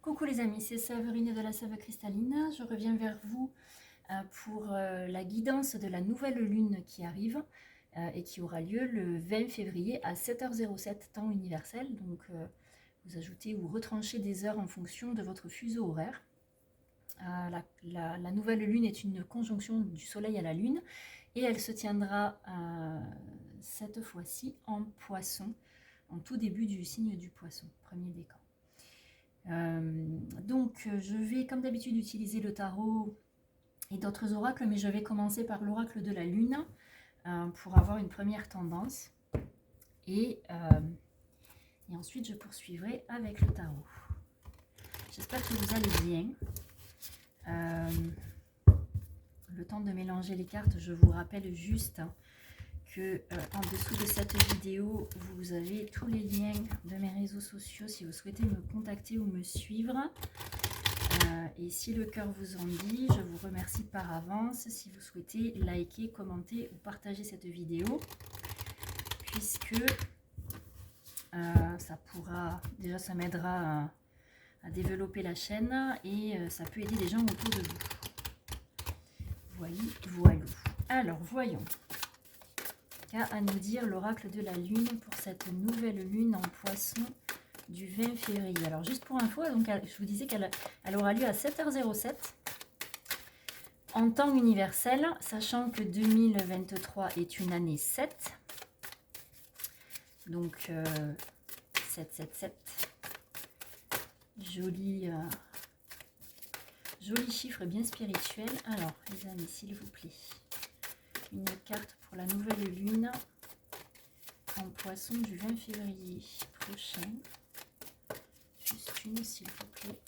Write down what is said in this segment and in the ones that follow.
Coucou les amis, c'est Séverine de la Sève Cristalline. Je reviens vers vous pour la guidance de la nouvelle lune qui arrive et qui aura lieu le 20 février à 7h07 temps universel. Donc vous ajoutez ou retranchez des heures en fonction de votre fuseau horaire. La nouvelle lune est une conjonction du soleil à la lune et elle se tiendra cette fois-ci en poisson, en tout début du signe du poisson, premier décan. Donc je vais comme d'habitude utiliser le tarot et d'autres oracles, mais je vais commencer par l'oracle de la lune pour avoir une première tendance et ensuite je poursuivrai avec le tarot. J'espère que vous allez bien. Le temps de mélanger les cartes, je vous rappelle juste que en dessous de cette vidéo, vous avez tous les liens de mes réseaux sociaux si vous souhaitez me contacter ou me suivre. Et si le cœur vous en dit, je vous remercie par avance si vous souhaitez liker, commenter ou partager cette vidéo, puisque ça m'aidera à développer la chaîne et ça peut aider des gens autour de vous. Voilà. Alors, voyons. Qu'a à nous dire l'oracle de la lune pour cette nouvelle lune en poisson du 20 février. Alors juste pour info, donc, je vous disais qu'elle aura lieu à 7h07 en temps universel, sachant que 2023 est une année 7. Donc 777. Joli chiffre bien spirituel. Alors les amis, s'il vous plaît, une carte pour la nouvelle lune en poisson du 20 février prochain. Juste une, s'il vous plaît.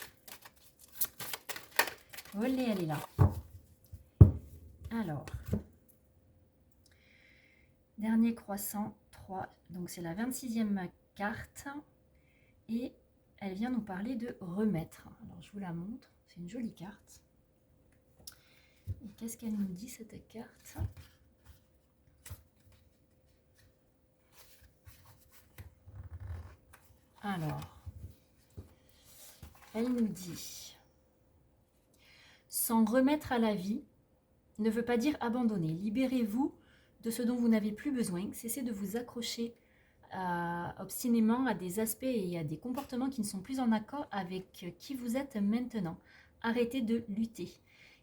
Olé, elle est là. Alors, dernier croissant, 3. Donc, c'est la 26e carte. Et elle vient nous parler de remettre. Alors, je vous la montre. C'est une jolie carte. Et qu'est-ce qu'elle nous dit, cette carte ? Alors, elle nous dit, s'en remettre à la vie ne veut pas dire abandonner. Libérez-vous de ce dont vous n'avez plus besoin. Cessez de vous accrocher obstinément à des aspects et à des comportements qui ne sont plus en accord avec qui vous êtes maintenant. Arrêtez de lutter.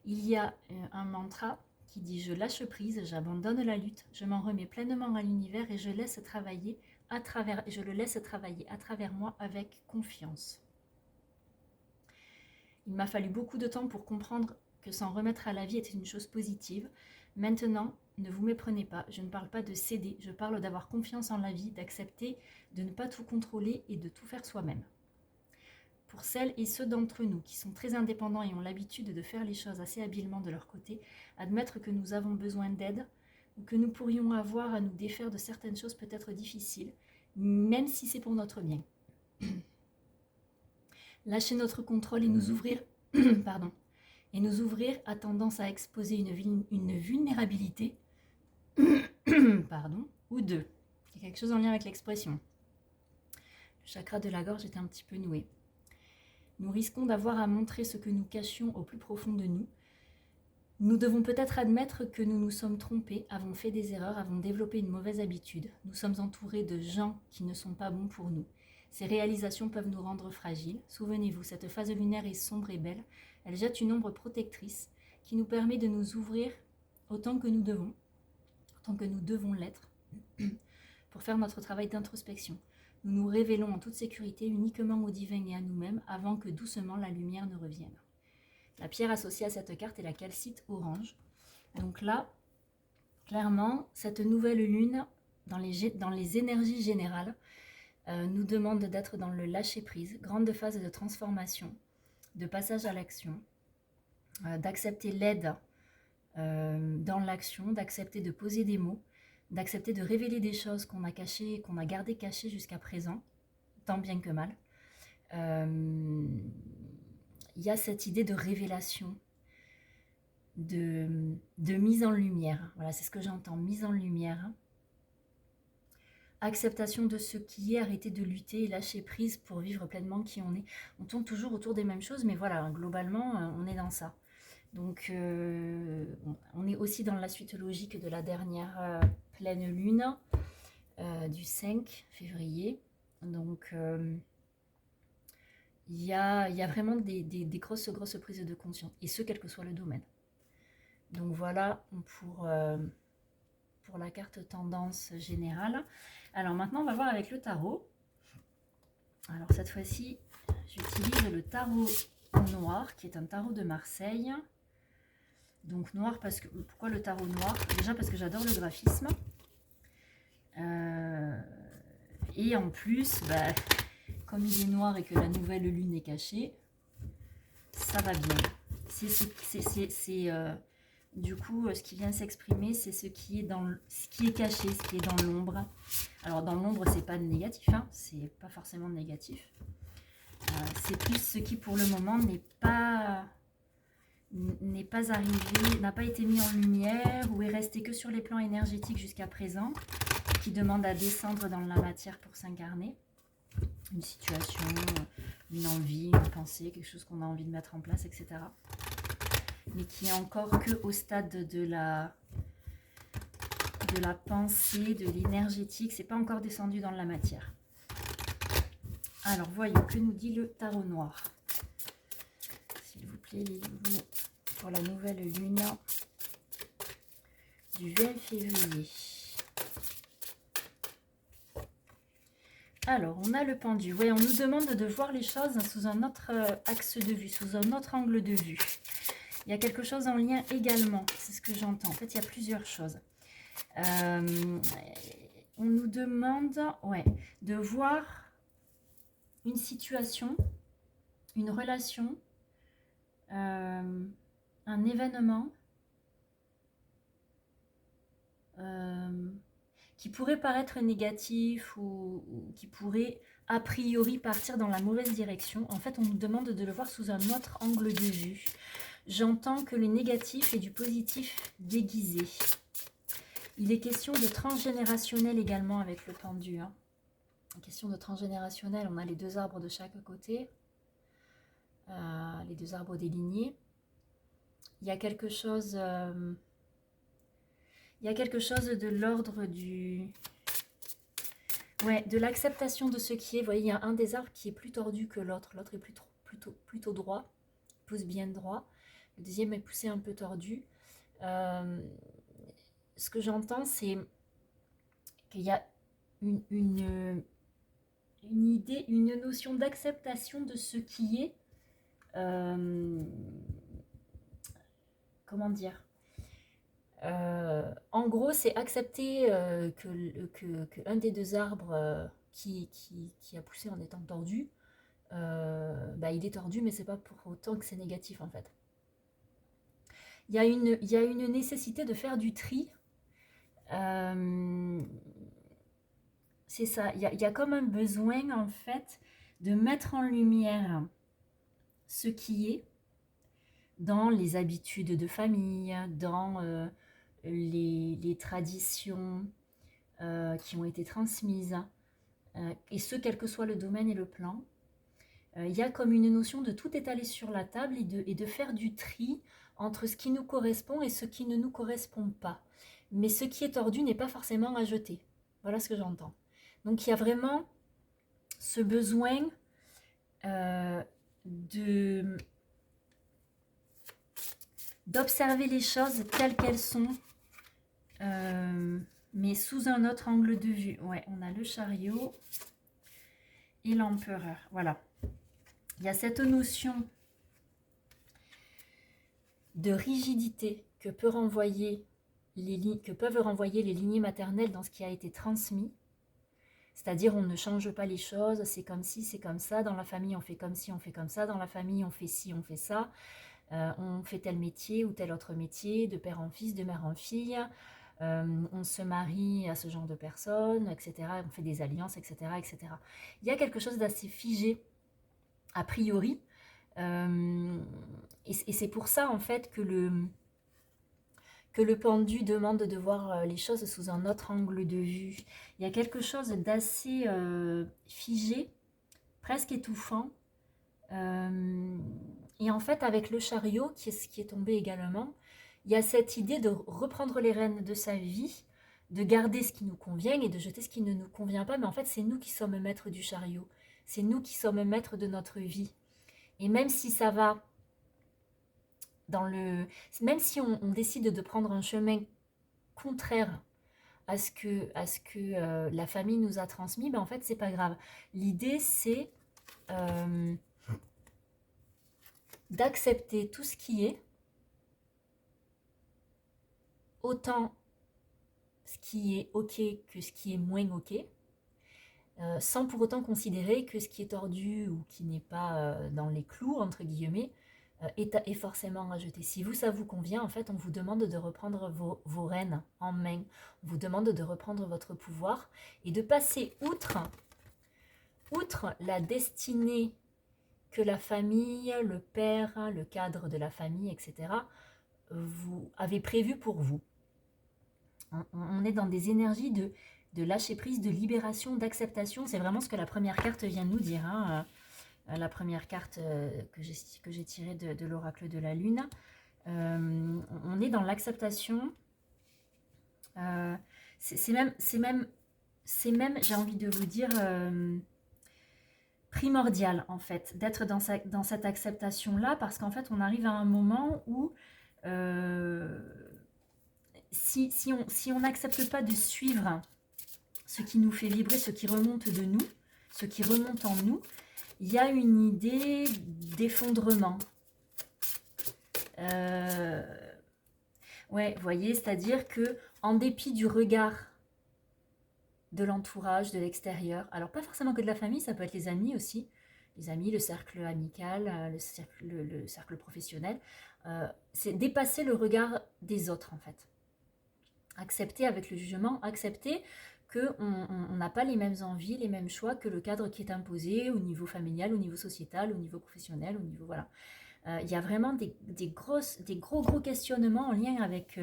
Il y a un mantra qui dit « Je lâche prise, j'abandonne la lutte, je m'en remets pleinement à l'univers et je le laisse travailler à travers moi avec confiance. » Il m'a fallu beaucoup de temps pour comprendre que s'en remettre à la vie était une chose positive. Maintenant, ne vous méprenez pas, je ne parle pas de céder, je parle d'avoir confiance en la vie, d'accepter de ne pas tout contrôler et de tout faire soi-même. Pour celles et ceux d'entre nous qui sont très indépendants et ont l'habitude de faire les choses assez habilement de leur côté, admettre que nous avons besoin d'aide ou que nous pourrions avoir à nous défaire de certaines choses peut être difficiles, même si c'est pour notre bien. Lâcher notre contrôle et nous ouvrir, a tendance à exposer une vulnérabilité, ou deux. Il y a quelque chose en lien avec l'expression. Le chakra de la gorge est un petit peu noué. Nous risquons d'avoir à montrer ce que nous cachions au plus profond de nous. Nous devons peut-être admettre que nous nous sommes trompés, avons fait des erreurs, avons développé une mauvaise habitude. Nous sommes entourés de gens qui ne sont pas bons pour nous. Ces réalisations peuvent nous rendre fragiles. Souvenez-vous, cette phase lunaire est sombre et belle. Elle jette une ombre protectrice qui nous permet de nous ouvrir autant que nous devons l'être, pour faire notre travail d'introspection. Nous nous révélons en toute sécurité uniquement au divin et à nous-mêmes avant que doucement la lumière ne revienne. La pierre associée à cette carte est la calcite orange. Donc là, clairement, cette nouvelle lune, dans les énergies générales, nous demande d'être dans le lâcher-prise, grande phase de transformation, de passage à l'action, d'accepter l'aide dans l'action, d'accepter de poser des mots, d'accepter de révéler des choses qu'on a cachées, qu'on a gardées cachées jusqu'à présent, tant bien que mal. Il y a cette idée de révélation, de mise en lumière. Voilà, c'est ce que j'entends, mise en lumière. acceptation de ce qui est, arrêter de lutter et lâcher prise pour vivre pleinement qui on est. On tourne toujours autour des mêmes choses, mais voilà, globalement, on est dans ça. Donc, on est aussi dans la suite logique de la dernière pleine lune du 5 février. Donc, il y a vraiment des grosses prises de conscience, et ce, quel que soit le domaine. Donc voilà pour la carte tendance générale. Alors maintenant, on va voir avec le tarot. Alors cette fois-ci, j'utilise le tarot noir, qui est un tarot de Marseille. Donc noir parce que... Pourquoi le tarot noir? Déjà parce que j'adore le graphisme. Et en plus, comme il est noir et que la nouvelle lune est cachée, ça va bien. Du coup, ce qui vient s'exprimer, c'est ce qui est caché, ce qui est dans l'ombre. Alors dans l'ombre, c'est pas négatif, hein, c'est pas forcément négatif. C'est plus ce qui pour le moment n'est pas arrivé, n'a pas été mis en lumière ou est resté que sur les plans énergétiques jusqu'à présent, qui demande à descendre dans la matière pour s'incarner. Une situation, une envie, une pensée, quelque chose qu'on a envie de mettre en place, etc. Mais qui est encore que au stade de la pensée, de l'énergétique, c'est pas encore descendu dans la matière. Alors voyons, que nous dit le tarot noir? S'il vous plaît, lisez-vous pour la nouvelle lune du 20 février. Alors, on a le pendu. Oui, on nous demande de voir les choses sous un autre axe de vue, sous un autre angle de vue. Il y a quelque chose en lien également, c'est ce que j'entends. En fait, il y a plusieurs choses. On nous demande de voir une situation, une relation, un événement qui pourrait paraître négatif ou qui pourrait a priori partir dans la mauvaise direction. En fait, on nous demande de le voir sous un autre angle de vue. J'entends que le négatif est du positif déguisé. Il est question de transgénérationnel également avec le pendu. Hein. Question de transgénérationnel, on a les deux arbres de chaque côté, les deux arbres des lignées. Il y a quelque chose de l'ordre du... Ouais, de l'acceptation de ce qui est. Vous voyez, il y a un des arbres qui est plus tordu que l'autre. L'autre est plutôt droit, pousse bien droit. Le deuxième est poussé un peu tordu. Ce que j'entends, c'est qu'il y a une idée, une notion d'acceptation de ce qui est. Comment dire? En gros, c'est accepter que un des deux arbres qui a poussé en étant tordu, il est tordu, mais c'est pas pour autant que c'est négatif en fait. Il y a une nécessité de faire du tri. C'est ça, il y a comme un besoin en fait de mettre en lumière ce qui est dans les habitudes de famille, dans les traditions qui ont été transmises, et ce, quel que soit le domaine et le plan. Il y a comme une notion de tout étaler sur la table et de faire du tri entre ce qui nous correspond et ce qui ne nous correspond pas. Mais ce qui est tordu n'est pas forcément à jeter. Voilà ce que j'entends. Donc il y a vraiment ce besoin d'observer les choses telles qu'elles sont, mais sous un autre angle de vue. Ouais, on a le chariot et l'empereur. Voilà. Il y a cette notion de rigidité que peuvent renvoyer les lignées maternelles dans ce qui a été transmis. C'est-à-dire, on ne change pas les choses, c'est comme ci, c'est comme ça. Dans la famille, on fait comme ci, on fait comme ça. Dans la famille, on fait ci, on fait ça. On fait tel métier ou tel autre métier, de père en fils, de mère en fille. On se marie à ce genre de personnes, etc. On fait des alliances, etc., etc. Il y a quelque chose d'assez figé, a priori. Et c'est pour ça, en fait, que que le pendu demande de voir les choses sous un autre angle de vue. Il y a quelque chose d'assez figé, presque étouffant. Et en fait, avec le chariot, qui est tombé également, il y a cette idée de reprendre les rênes de sa vie, de garder ce qui nous convient et de jeter ce qui ne nous convient pas. Mais en fait, c'est nous qui sommes maîtres du chariot. C'est nous qui sommes maîtres de notre vie. Et même si ça va même si on décide de prendre un chemin contraire à ce que la famille nous a transmis, ben en fait, c'est pas grave. L'idée, c'est d'accepter tout ce qui est, autant ce qui est OK que ce qui est moins OK, sans pour autant considérer que ce qui est tordu ou qui n'est pas dans les clous, entre guillemets, est forcément à jeter. Si vous, ça vous convient, en fait, on vous demande de reprendre vos rênes en main. On vous demande de reprendre votre pouvoir et de passer outre la destinée que la famille, le père, le cadre de la famille, etc., vous avez prévu pour vous. On est dans des énergies de lâcher prise, de libération, d'acceptation. C'est vraiment ce que la première carte vient de nous dire, hein. La première carte que j'ai tirée de l'oracle de la lune. On est dans l'acceptation. C'est même, j'ai envie de vous dire, primordial en fait, d'être dans cette acceptation-là, parce qu'en fait, on arrive à un moment où si on n'accepte pas de suivre ce qui nous fait vibrer, ce qui remonte de nous, ce qui remonte en nous, il y a une idée d'effondrement. Ouais, vous voyez, c'est-à-dire que en dépit du regard de l'entourage, de l'extérieur, alors pas forcément que de la famille, ça peut être les amis aussi, les amis, le cercle amical, le cercle professionnel, c'est dépasser le regard des autres en fait. Accepter avec le jugement, accepter qu'on n'a pas les mêmes envies, les mêmes choix que le cadre qui est imposé au niveau familial, au niveau sociétal, au niveau professionnel, au niveau... Voilà. Il y a vraiment des gros questionnements en lien avec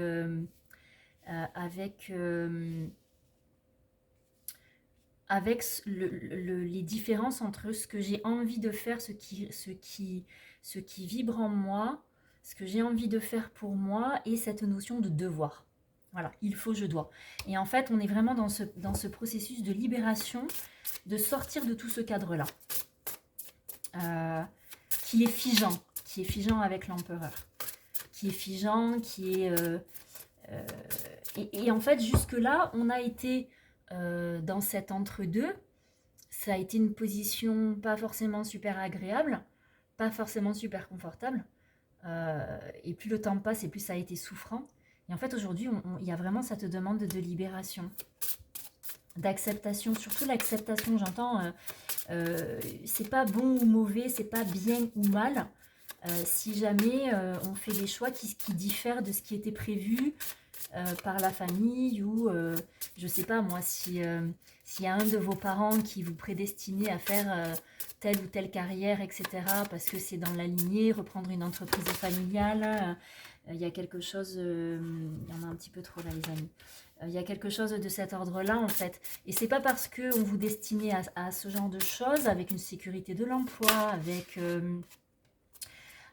les différences entre ce que j'ai envie de faire, ce qui vibre en moi, ce que j'ai envie de faire pour moi, et cette notion de devoir. Voilà, il faut, je dois. Et en fait, on est vraiment dans ce processus de libération, de sortir de tout ce cadre-là, qui est figeant avec l'empereur, qui est figeant, qui est... et en fait, jusque-là, on a été dans cet entre-deux. Ça a été une position pas forcément super agréable, pas forcément super confortable. Et plus le temps passe, et plus ça a été souffrant. Et en fait, aujourd'hui, il y a vraiment cette demande de libération, d'acceptation. Surtout l'acceptation, j'entends, c'est pas bon ou mauvais, c'est pas bien ou mal. Si jamais on fait des choix qui diffèrent de ce qui était prévu par la famille, ou je sais pas moi, s'il y a un de vos parents qui vous prédestinait à faire telle ou telle carrière, etc., parce que c'est dans la lignée, reprendre une entreprise familiale, il y a quelque chose, il y en a un petit peu trop là les amis, il y a quelque chose de cet ordre-là en fait, et c'est pas parce qu'on vous destinait à ce genre de choses, avec une sécurité de l'emploi,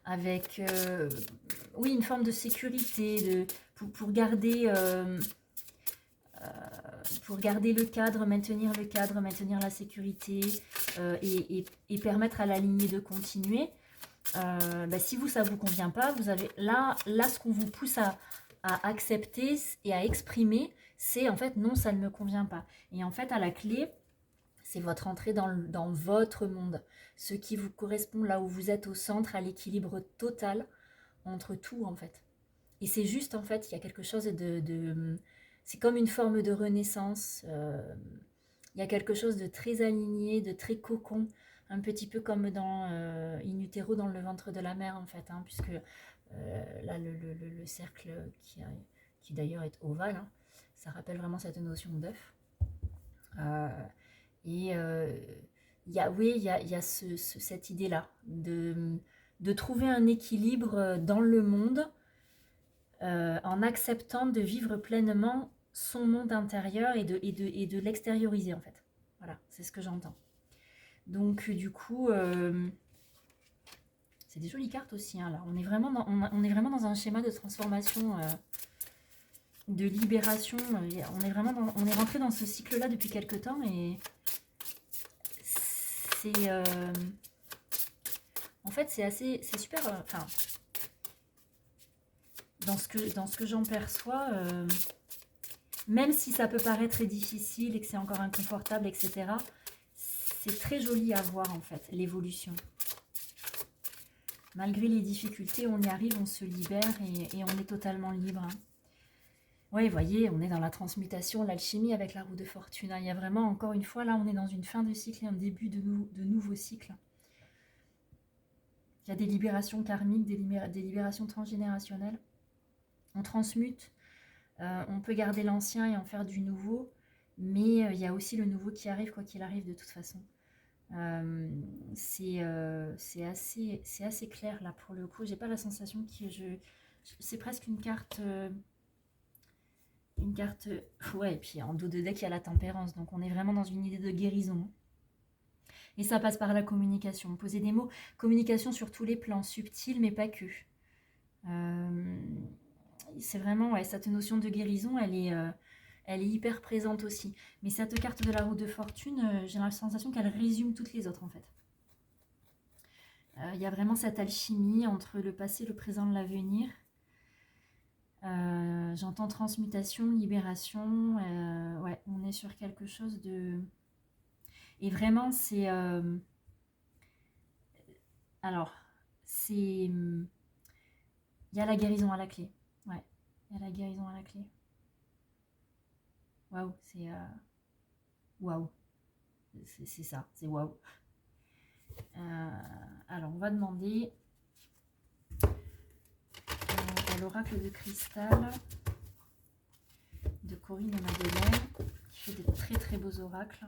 avec oui, une forme de sécurité, pour garder le cadre, maintenir la sécurité, et permettre à la lignée de continuer. Si ça vous convient pas, vous avez là ce qu'on vous pousse à accepter et à exprimer, c'est en fait non, ça ne me convient pas. Et en fait, à la clé, c'est votre entrée dans votre monde, ce qui vous correspond, là où vous êtes au centre, à l'équilibre total entre tout en fait. Et c'est juste en fait, il y a quelque chose c'est comme une forme de renaissance. Il y a quelque chose de très aligné, de très cocon, un petit peu comme dans in utero, dans le ventre de la mère en fait, hein, puisque là le cercle qui d'ailleurs est ovale, hein, ça rappelle vraiment cette notion d'œuf. Et il y a cette idée-là de trouver un équilibre dans le monde, en acceptant de vivre pleinement son monde intérieur et de l'extérioriser en fait. Voilà, c'est ce que j'entends. Donc du coup, c'est des jolies cartes aussi, hein, là. On est vraiment dans un schéma de transformation, de libération. On est rentré dans ce cycle-là depuis quelque temps et c'est... en fait, c'est super... Enfin, dans ce que j'en perçois, même si ça peut paraître très difficile et que c'est encore inconfortable, etc., c'est très joli à voir en fait, l'évolution. Malgré les difficultés, on y arrive, on se libère et on est totalement libre. Hein. Oui, vous voyez, on est dans la transmutation, l'alchimie avec la roue de fortune. Hein. Il y a vraiment, encore une fois, là, on est dans une fin de cycle et un début de nouveaux cycles. Il y a des libérations karmiques, des libérations transgénérationnelles. On transmute, on peut garder l'ancien et en faire du nouveau, mais il y a aussi le nouveau qui arrive, quoi qu'il arrive, de toute façon. C'est assez clair, là, pour le coup. J'ai pas la sensation que c'est presque une carte... ouais, et puis en dos de deck, il y a la tempérance. Donc, on est vraiment dans une idée de guérison. Et ça passe par la communication. Poser des mots. Communication sur tous les plans. Subtil, mais pas que. C'est vraiment... Ouais, cette notion de guérison, elle est hyper présente aussi. Mais cette carte de la roue de fortune, j'ai la sensation qu'elle résume toutes les autres, en fait. Il y a vraiment cette alchimie entre le passé, le présent, l'avenir. J'entends transmutation, libération. Ouais, on est sur quelque chose de... Et vraiment, c'est... alors, c'est... Il y a la guérison à la clé. Ouais, il y a la guérison à la clé. Waouh, c'est... waouh. C'est ça, c'est waouh. Alors, on va demander à l'oracle de cristal de Corinne et Madeleine, qui fait des très très beaux oracles.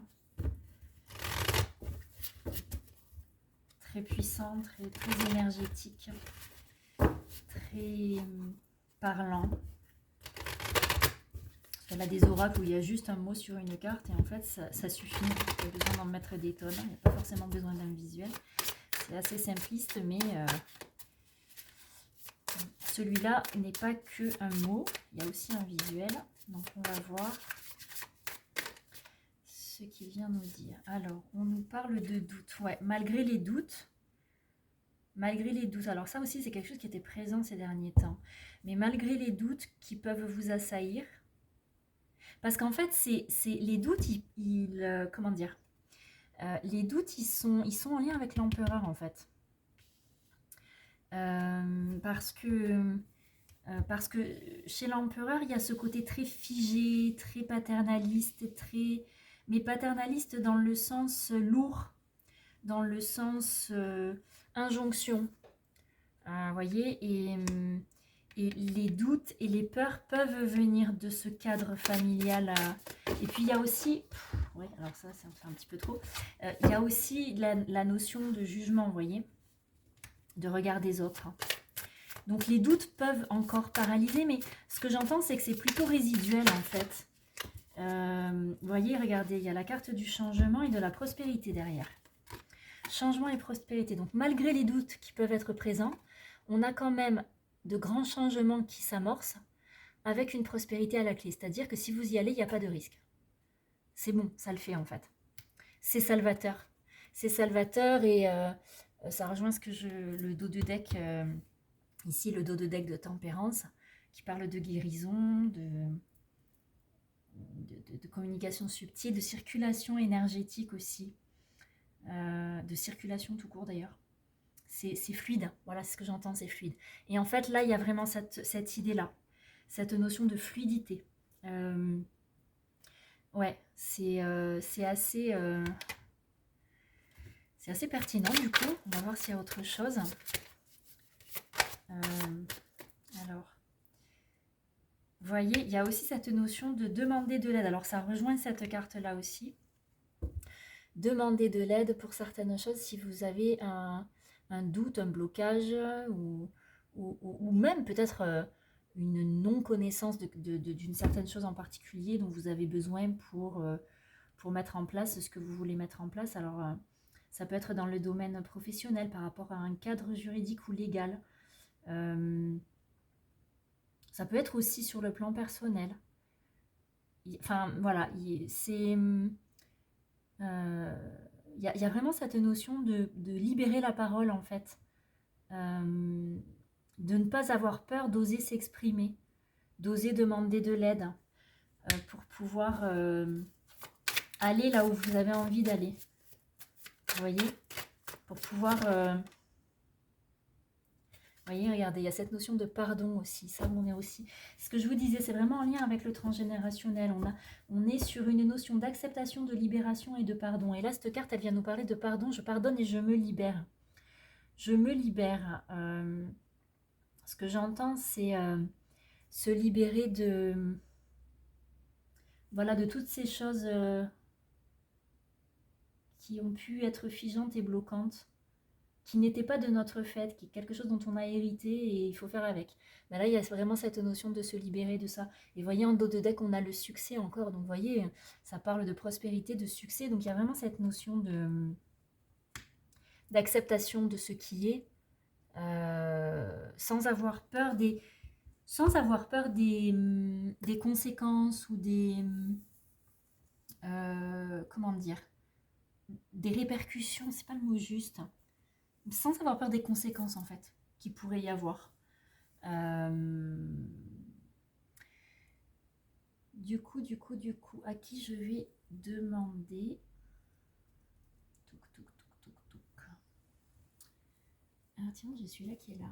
Très puissant, très énergétique, très parlant. Elle a des oracles où il y a juste un mot sur une carte et en fait ça suffit. Il n'y a pas besoin d'en mettre des tonnes, il n'y a pas forcément besoin d'un visuel. C'est assez simpliste, mais celui-là n'est pas que un mot, il y a aussi un visuel. Donc on va voir ce qu'il vient nous dire. Alors, on nous parle de doute. Ouais, malgré les doutes, alors ça aussi c'est quelque chose qui était présent ces derniers temps, mais malgré les doutes qui peuvent vous assaillir, parce qu'en fait c'est les doutes, comment dire, les doutes ils sont en lien avec l'empereur en fait, parce que chez l'empereur il y a ce côté très figé, très paternaliste, mais paternaliste dans le sens lourd, dans le sens injonction. Voyez, et les doutes et les peurs peuvent venir de ce cadre familial. Et puis il y a aussi, oui, alors ça c'est un petit peu trop, il y a aussi la notion de jugement, vous voyez, de regard des autres. Donc les doutes peuvent encore paralyser, mais ce que j'entends c'est que c'est plutôt résiduel en fait. Vous voyez, regardez, il y a la carte du changement et de la prospérité derrière. Changement et prospérité. Donc malgré les doutes qui peuvent être présents, on a quand même de grands changements qui s'amorcent avec une prospérité à la clé. C'est-à-dire que si vous y allez, il n'y a pas de risque. C'est bon, ça le fait en fait. C'est salvateur. C'est salvateur et ça rejoint ce que le dos de deck, ici le dos de deck de tempérance, qui parle de guérison, de communication subtile, de circulation énergétique aussi. De circulation tout court d'ailleurs. C'est fluide, voilà ce que j'entends, c'est fluide. Et en fait là il y a vraiment cette idée-là, cette notion de fluidité. Ouais, c'est assez pertinent du coup. On va voir s'il y a autre chose. Alors, vous voyez, il y a aussi cette notion de demander de l'aide. Alors ça rejoint cette carte-là aussi. Demander de l'aide pour certaines choses si vous avez un doute, un blocage ou même peut-être une non-connaissance d'une certaine chose en particulier dont vous avez besoin pour mettre en place ce que vous voulez mettre en place. Alors, ça peut être dans le domaine professionnel par rapport à un cadre juridique ou légal. Ça peut être aussi sur le plan personnel. Enfin, voilà, c'est... Il y a vraiment cette notion de libérer la parole, en fait. De ne pas avoir peur d'oser s'exprimer, d'oser demander de l'aide pour pouvoir aller là où vous avez envie d'aller. Vous voyez? Pour pouvoir... vous voyez, regardez, il y a cette notion de pardon aussi. Ça, on est aussi... Ce que je vous disais, c'est vraiment en lien avec le transgénérationnel. On est sur une notion d'acceptation, de libération et de pardon. Et là, cette carte, elle vient nous parler de pardon. Je pardonne et je me libère. Je me libère. Ce que j'entends, c'est se libérer de... Voilà, de toutes ces choses qui ont pu être figeantes et bloquantes, qui n'était pas de notre fait, qui est quelque chose dont on a hérité et il faut faire avec. Ben là, il y a vraiment cette notion de se libérer de ça. Et vous voyez, en dos de deck, on a le succès encore. Donc, vous voyez, ça parle de prospérité, de succès. Donc, il y a vraiment cette notion d'acceptation de ce qui est, sans avoir peur des conséquences ou comment dire, des répercussions, c'est pas le mot juste, sans avoir peur des conséquences en fait qu'il pourrait y avoir. Du coup, à qui je vais demander? Ah tiens, j'ai celui-là qui est là.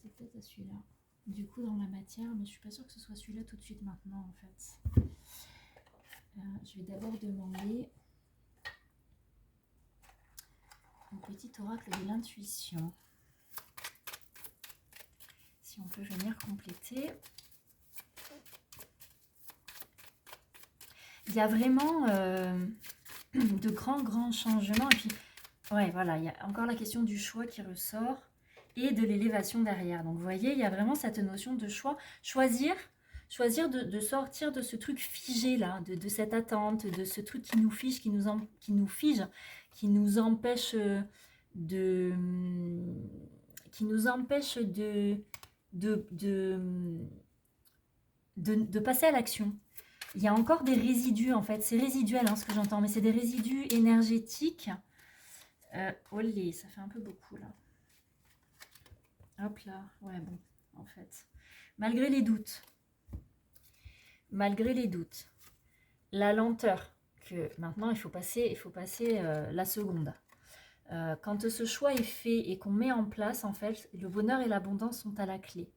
C'est peut-être à celui-là. Du coup, dans la matière, mais je suis pas sûre que ce soit celui-là tout de suite maintenant en fait. Je vais d'abord demander un petit oracle de l'intuition. Si on peut venir compléter. Il y a vraiment de grands changements. Et puis, ouais, voilà, il y a encore la question du choix qui ressort et de l'élévation derrière. Donc, vous voyez, il y a vraiment cette notion de choix. Choisir de sortir de ce truc figé là, de cette attente, de ce truc qui nous fige, qui nous fige, qui nous empêche de passer à l'action. Il y a encore des résidus en fait, c'est résiduel hein, ce que j'entends, mais c'est des résidus énergétiques. Olé, ça fait un peu beaucoup là. Hop là, ouais bon, en fait. Malgré les doutes, la lenteur, que maintenant il faut passer la seconde. Quand ce choix est fait et qu'on met en place, en fait, le bonheur et l'abondance sont à la clé.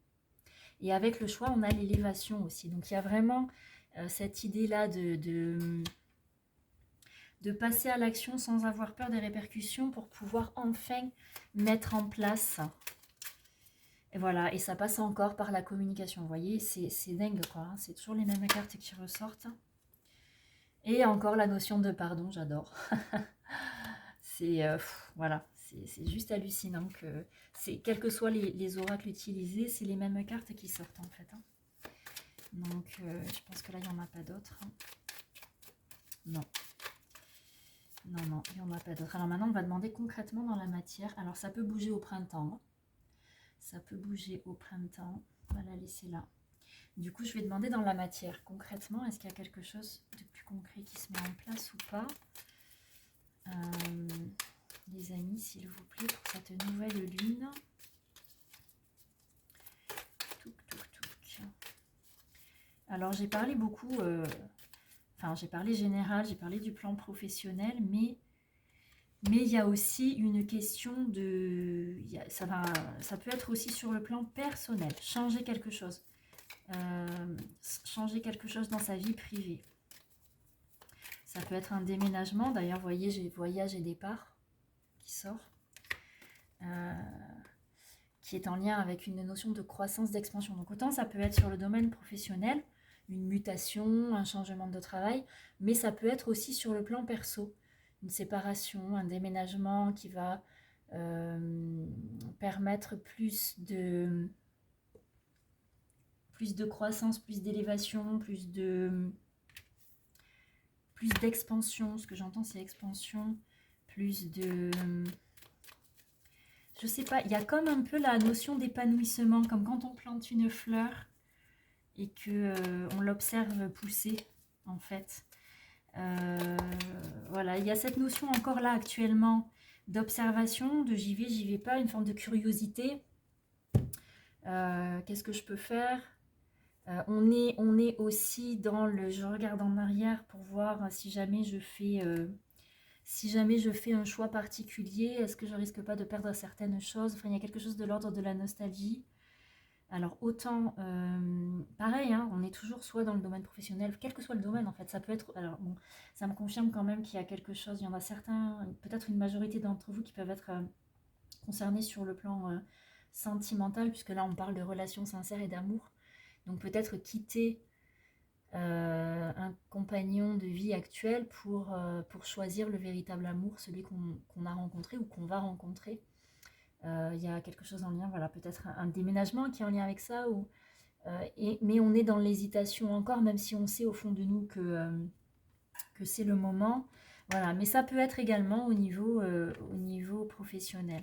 Et avec le choix, on a l'élévation aussi. Donc il y a vraiment cette idée-là de passer à l'action sans avoir peur des répercussions pour pouvoir enfin mettre en place. Et voilà, et ça passe encore par la communication. Vous voyez, c'est dingue quoi. Hein, c'est toujours les mêmes cartes qui ressortent. Et encore la notion de pardon, j'adore. C'est voilà, c'est juste hallucinant que quels que soient les oracles utilisés, c'est les mêmes cartes qui sortent en fait. Hein. Donc je pense que là il n'y en a pas d'autres. Hein. Non, il n'y en a pas d'autres. Alors maintenant on va demander concrètement dans la matière. Alors ça peut bouger au printemps. Hein. Ça peut bouger au printemps. On va la laisser là. Du coup je vais demander dans la matière. Concrètement, est-ce qu'il y a quelque chose de plus concret qui se met en place ou pas? Les amis, s'il vous plaît, pour cette nouvelle lune. Alors, j'ai parlé beaucoup, j'ai parlé général, j'ai parlé du plan professionnel, mais il y a aussi une question de... ça peut être aussi sur le plan personnel, changer quelque chose. Changer quelque chose dans sa vie privée. Ça peut être un déménagement. D'ailleurs, vous voyez, j'ai voyage et départ qui sort. Qui est en lien avec une notion de croissance, d'expansion. Donc autant ça peut être sur le domaine professionnel, une mutation, un changement de travail, mais ça peut être aussi sur le plan perso. Une séparation, un déménagement qui va permettre plus plus de croissance, plus d'élévation, plus d'expansion. Ce que j'entends, c'est expansion, plus de... Je sais pas, il y a comme un peu la notion d'épanouissement, comme quand on plante une fleur et que on l'observe pousser, en fait. Voilà, il y a cette notion encore là actuellement d'observation, de j'y vais pas, une forme de curiosité. Qu'est-ce que je peux faire? On est aussi dans le je regarde en arrière pour voir si jamais je fais un choix particulier, est-ce que je risque pas de perdre certaines choses? Enfin, il y a quelque chose de l'ordre de la nostalgie. Alors autant, pareil, hein, on est toujours soit dans le domaine professionnel, quel que soit le domaine en fait, ça peut être, alors bon, ça me confirme quand même qu'il y a quelque chose, il y en a certains, peut-être une majorité d'entre vous qui peuvent être concernés sur le plan sentimental, puisque là on parle de relations sincères et d'amour, donc peut-être quitter un compagnon de vie actuel pour choisir le véritable amour, celui qu'on a rencontré ou qu'on va rencontrer. Il y a quelque chose en lien, voilà, peut-être un déménagement qui est en lien avec ça, mais on est dans l'hésitation encore, même si on sait au fond de nous que c'est le moment. Voilà, mais ça peut être également au niveau professionnel.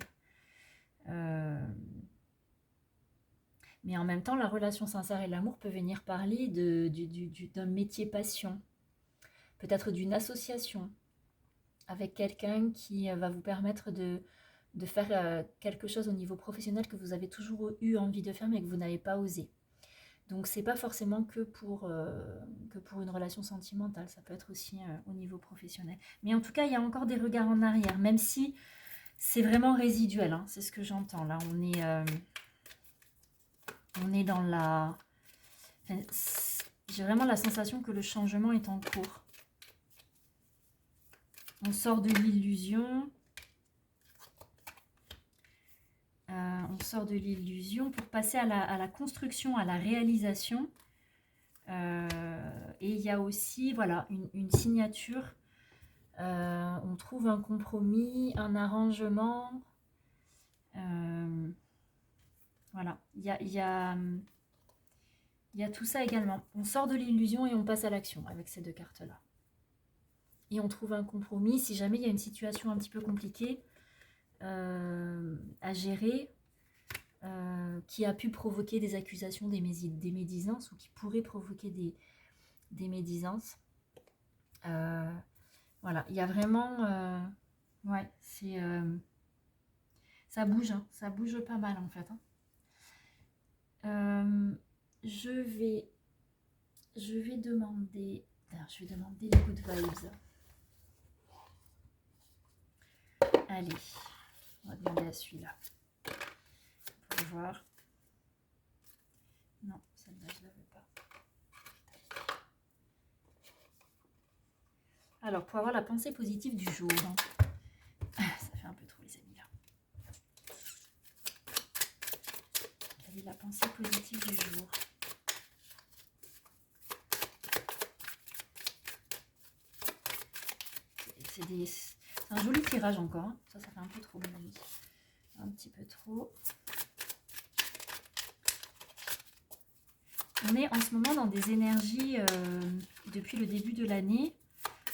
Mais en même temps, la relation sincère et l'amour peut venir parler d'un métier passion, peut-être d'une association avec quelqu'un qui va vous permettre de faire quelque chose au niveau professionnel que vous avez toujours eu envie de faire mais que vous n'avez pas osé. Donc c'est pas forcément que pour une relation sentimentale, ça peut être aussi au niveau professionnel. Mais en tout cas, il y a encore des regards en arrière, même si c'est vraiment résiduel, hein, c'est ce que j'entends. Là, on est dans la... Enfin, j'ai vraiment la sensation que le changement est en cours. On sort de l'illusion. On sort de l'illusion pour passer à la construction, à la réalisation. Et il y a aussi, voilà, une signature. On trouve un compromis, un arrangement. Voilà, il y a tout ça également. On sort de l'illusion et on passe à l'action avec ces deux cartes-là. Et on trouve un compromis si jamais il y a une situation un petit peu compliquée à gérer, qui a pu provoquer des accusations, des médisances, ou qui pourrait provoquer des médisances. Voilà, il y a vraiment... ouais, c'est... ça bouge, hein, ça bouge pas mal en fait. Hein. Je vais demander... je vais demander les good vibes. Allez, on va demander à celui-là. Pour voir. Non, celle-là, je ne la veux pas. Alors, pour avoir la pensée positive du jour. Ça fait un peu trop, les amis, là. Quelle est la pensée positive du jour? C'est un joli tirage encore. Hein. Ça fait un peu trop, mon avis. Un petit peu trop. On est en ce moment dans des énergies, depuis le début de l'année,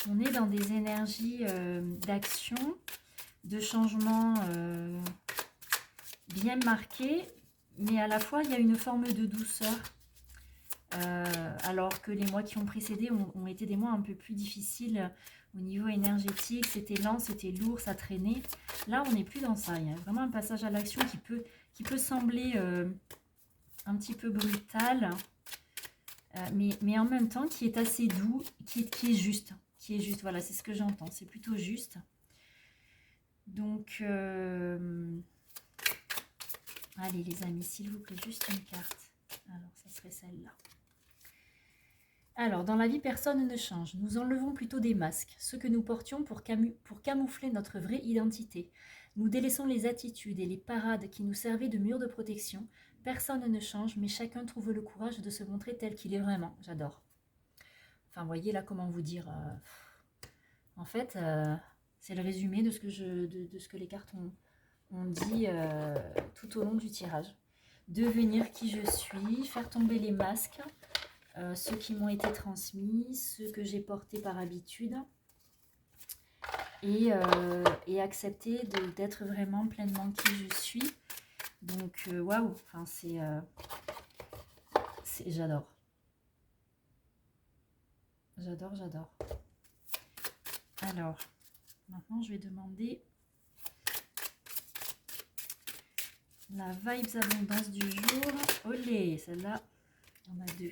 on est dans des énergies d'action, de changement bien marquées, mais à la fois il y a une forme de douceur, alors que les mois qui ont précédé ont été des mois un peu plus difficiles au niveau énergétique, c'était lent, c'était lourd, ça traînait. Là, on n'est plus dans ça, il y a vraiment un passage à l'action qui peut sembler un petit peu brutal, mais en même temps qui est assez doux, qui est juste, voilà, c'est ce que j'entends, c'est plutôt juste. Donc, allez les amis, s'il vous plaît, juste une carte. Alors, ça serait celle-là. Alors, dans la vie, personne ne change. Nous enlevons plutôt des masques, ceux que nous portions pour camoufler notre vraie identité. Nous délaissons les attitudes et les parades qui nous servaient de mur de protection. Personne ne change, mais chacun trouve le courage de se montrer tel qu'il est vraiment. J'adore. Enfin, vous voyez là comment vous dire. En fait, c'est le résumé de ce que les cartes ont dit tout au long du tirage. devenir qui je suis, faire tomber les masques, ceux qui m'ont été transmis, ceux que j'ai portés par habitude, et accepter d'être vraiment pleinement qui je suis. Donc, waouh, enfin, j'adore. J'adore, j'adore. Alors, maintenant, je vais demander la Vibes Abondance du jour. Olé, celle-là, on a 2.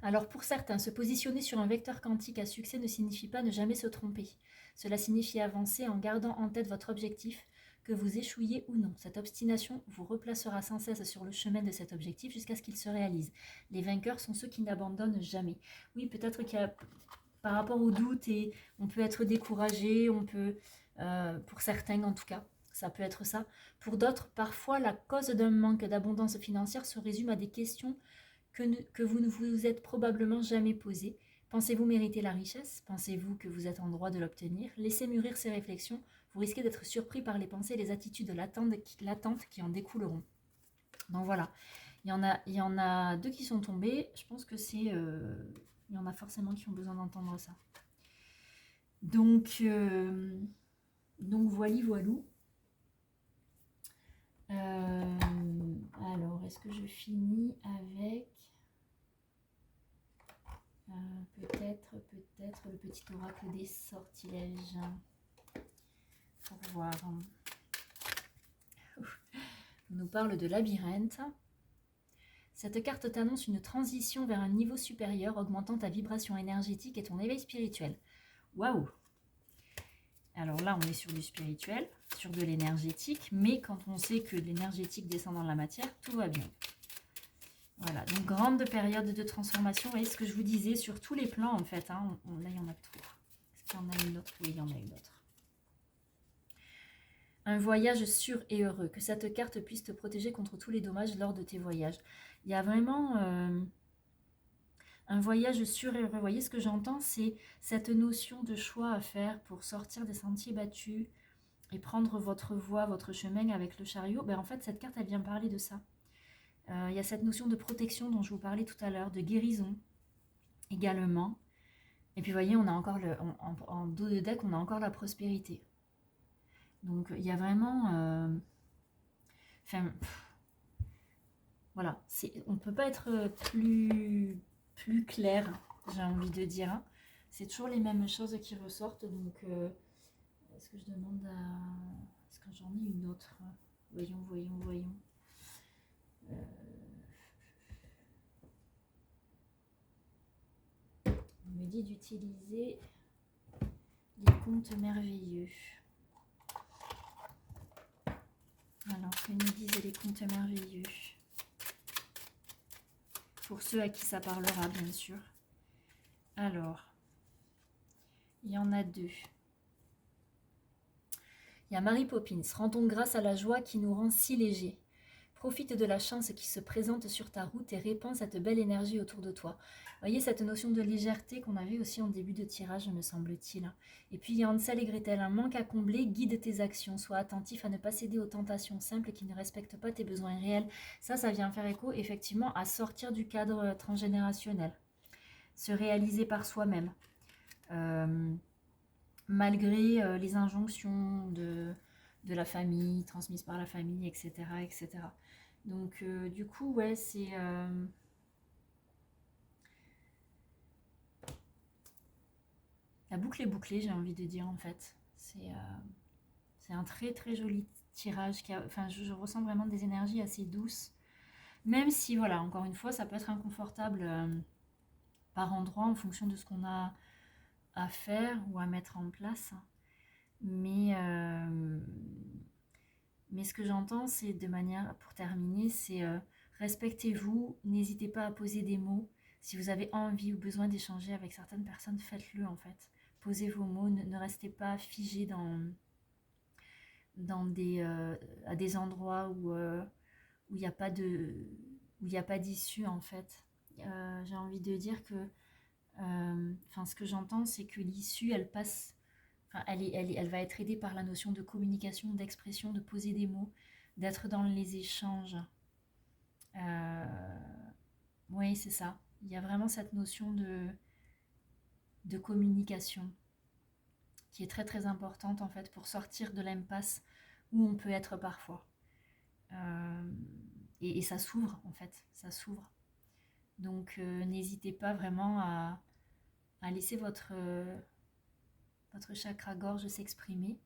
Alors, pour certains, se positionner sur un vecteur quantique à succès ne signifie pas ne jamais se tromper. Cela signifie avancer en gardant en tête votre objectif, que vous échouiez ou non. Cette obstination vous replacera sans cesse sur le chemin de cet objectif jusqu'à ce qu'il se réalise. Les vainqueurs sont ceux qui n'abandonnent jamais. Oui, peut-être qu'il y a, par rapport au doute, et on peut être découragé, on peut, pour certains en tout cas, ça peut être ça. Pour d'autres, parfois, la cause d'un manque d'abondance financière se résume à des questions que vous ne vous êtes probablement jamais posées. Pensez-vous mériter la richesse? Pensez-vous que vous êtes en droit de l'obtenir? Laissez mûrir ces réflexions. Vous risquez d'être surpris par les pensées et les attitudes latentes qui en découleront. Donc voilà, il y en a 2 qui sont tombés. Je pense que il y en a forcément qui ont besoin d'entendre ça. Donc voilou. Alors, est-ce que je finis avec peut-être le petit oracle des sortilèges pour voir. On nous parle de labyrinthe. Cette carte t'annonce une transition vers un niveau supérieur, augmentant ta vibration énergétique et ton éveil spirituel. Waouh! Alors là, on est sur du spirituel, sur de l'énergétique, mais quand on sait que l'énergétique descend dans la matière, tout va bien. Voilà, donc grande période de transformation. Vous voyez ce que je vous disais sur tous les plans en fait. Hein. Là, il y en a trop. Est-ce qu'il y en a une autre? Oui, il y en a une autre. Un voyage sûr et heureux. Que cette carte puisse te protéger contre tous les dommages lors de tes voyages. Il y a vraiment un voyage sûr et heureux. Vous voyez ce que j'entends? C'est cette notion de choix à faire pour sortir des sentiers battus et prendre votre voie, votre chemin avec le chariot. Ben, en fait, cette carte, elle vient parler de ça. Il y a cette notion de protection dont je vous parlais tout à l'heure, de guérison également. Et puis, vous voyez, on a encore en dos de deck, on a encore la prospérité. Donc, il y a vraiment... voilà, on ne peut pas être plus clair, j'ai envie de dire. C'est toujours les mêmes choses qui ressortent. Donc, est-ce que je demande à... Est-ce que j'en ai une autre? Voyons. On me dit d'utiliser les contes merveilleux. Alors, que nous disent les contes merveilleux? Pour ceux à qui ça parlera, bien sûr. Alors, il y en a 2. Il y a Mary Poppins. Rendons grâce à la joie qui nous rend si légers. Profite de la chance qui se présente sur ta route et répands cette belle énergie autour de toi. Vous voyez cette notion de légèreté qu'on avait aussi en début de tirage, me semble-t-il. Et puis il y a Hansel et Gretel, un manque à combler, guide tes actions, sois attentif à ne pas céder aux tentations simples qui ne respectent pas tes besoins réels. Ça vient faire écho effectivement à sortir du cadre transgénérationnel, se réaliser par soi-même, malgré les injonctions de la famille, transmises par la famille, etc. etc. Donc du coup, ouais, c'est... la boucle est bouclée, j'ai envie de dire, en fait. C'est un très très joli tirage. Enfin, je ressens vraiment des énergies assez douces. Même si, voilà, encore une fois, ça peut être inconfortable par endroit en fonction de ce qu'on a à faire ou à mettre en place. Mais ce que j'entends, c'est de manière, pour terminer, c'est respectez-vous, n'hésitez pas à poser des mots. Si vous avez envie ou besoin d'échanger avec certaines personnes, faites-le en fait. Posez vos mots, ne restez pas figé à des endroits où il n'y a pas d'issue en fait. J'ai envie de dire que ce que j'entends, c'est que l'issue, elle passe... elle va être aidée par la notion de communication, d'expression, de poser des mots, d'être dans les échanges. Oui, c'est ça. Il y a vraiment cette notion de communication qui est très très importante en fait pour sortir de l'impasse où on peut être parfois. Et ça s'ouvre en fait, ça s'ouvre. Donc n'hésitez pas vraiment à laisser votre chakra-gorge s'exprimer.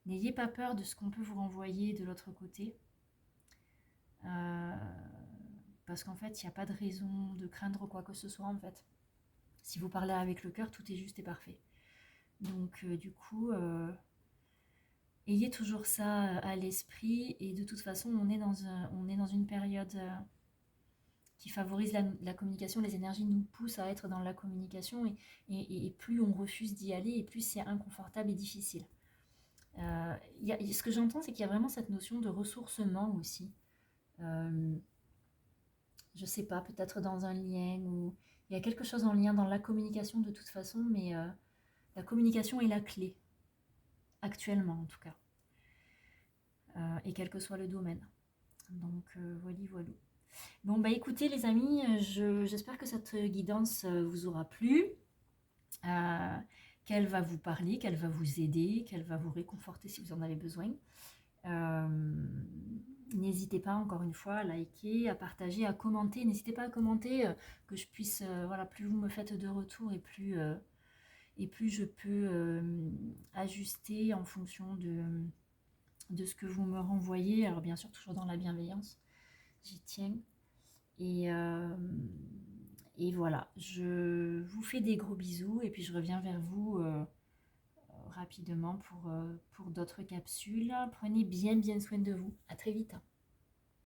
N'ayez pas peur de ce qu'on peut vous renvoyer de l'autre côté. Parce qu'en fait, il n'y a pas de raison de craindre quoi que ce soit en fait. Si vous parlez avec le cœur, tout est juste et parfait. Donc du coup, ayez toujours ça à l'esprit. Et de toute façon, on est dans une période qui favorise la communication. Les énergies nous poussent à être dans la communication. Et plus on refuse d'y aller, et plus c'est inconfortable et difficile. Ce que j'entends, c'est qu'il y a vraiment cette notion de ressourcement aussi. Je sais pas, peut-être dans un lien, ou il y a quelque chose en lien dans la communication de toute façon, mais la communication est la clé, actuellement en tout cas, et quel que soit le domaine. Donc voilà. Bon bah écoutez les amis, j'espère que cette guidance vous aura plu, qu'elle va vous parler, qu'elle va vous aider, qu'elle va vous réconforter si vous en avez besoin. N'hésitez pas encore une fois à liker, à partager, à commenter. N'hésitez pas à commenter, que je puisse, voilà, plus vous me faites de retours et plus je peux ajuster en fonction de ce que vous me renvoyez. Alors bien sûr toujours dans la bienveillance, j'y tiens. Et voilà, je vous fais des gros bisous et puis je reviens vers vous rapidement pour d'autres capsules. Prenez bien soin de vous. À très vite.